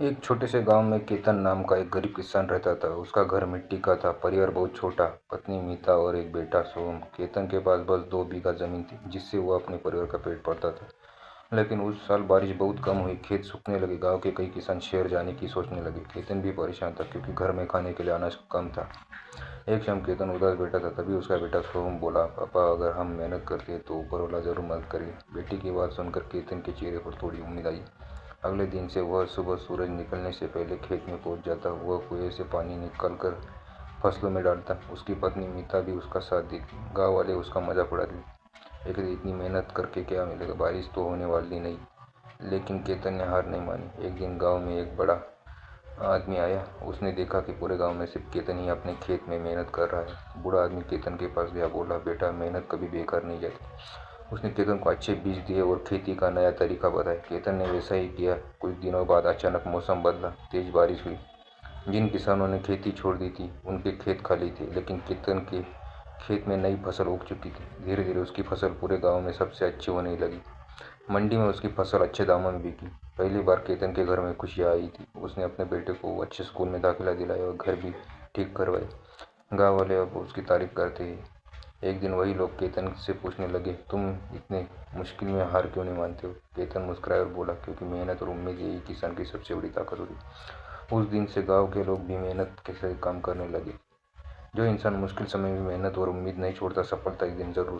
एक छोटे से गांव में केतन नाम का एक गरीब किसान रहता था। उसका घर मिट्टी का था, परिवार बहुत छोटा, पत्नी मीता और एक बेटा सोहम। केतन के पास बस 2 बीघा जमीन थी, जिससे वो अपने परिवार का पेट भरता था। लेकिन उस साल बारिश बहुत कम हुई, खेत सूखने लगे। गांव के कई किसान शहर जाने की सोचने लगे। केतन भी परेशान था, क्योंकि घर में खाने के लिए अनाज कम था। एक शाम केतन उदास बैठा था, तभी उसका बेटा सोहम बोला, पापा, अगर हम मेहनत करते हैं तो ऊपर वाला जरूर मदद करेगा। बेटे की बात सुनकर केतन के चेहरे पर थोड़ी उम्मीद आई। अगले दिन से वह सुबह सूरज निकलने से पहले खेत में पहुंच जाता। वह कुएं से पानी निकालकर फसलों में डालता। उसकी पत्नी मीता भी उसका साथ देती। गांव वाले उसका मजाक उड़ाते। लेकिन इतनी मेहनत करके क्या मिलेगा, बारिश तो होने वाली नहीं। लेकिन केतन ने हार नहीं मानी। एक दिन गांव में एक बड़ा आदमी आया। उसने देखा कि पूरे गांव में सिर्फ केतन ही अपने खेत में मेहनत कर रहा है। बूढ़ा आदमी केतन के पास गया, बोला, बेटा, मेहनत कभी बेकार नहीं जाती। उसने केतन को अच्छे बीज दिए और खेती का नया तरीका बताया। केतन ने वैसा ही किया। कुछ दिनों बाद अचानक मौसम बदला, तेज बारिश हुई। जिन किसानों ने खेती छोड़ दी थी, उनके खेत खाली थे, लेकिन केतन के खेत में नई फसल उग चुकी थी। धीरे धीरे उसकी फसल पूरे गांव में सबसे अच्छी होने लगी। मंडी में उसकी फसल अच्छे दामों में बिकी। पहली बार केतन के घर में खुशियाँ आई थी। उसने अपने बेटे को अच्छे स्कूल में दाखिला दिलाया और घर भी ठीक करवाए। गांव वाले अब उसकी तारीफ करते हैं। एक दिन वही लोग केतन से पूछने लगे, तुम इतने मुश्किल में हार क्यों नहीं मानते हो? केतन मुस्कुराया और बोला, क्योंकि मेहनत और उम्मीद यही किसान की सबसे बड़ी ताकत होती है। उस दिन से गांव के लोग भी मेहनत के साथ काम करने लगे। जो इंसान मुश्किल समय में मेहनत और उम्मीद नहीं छोड़ता, सफलता एक दिन जरूर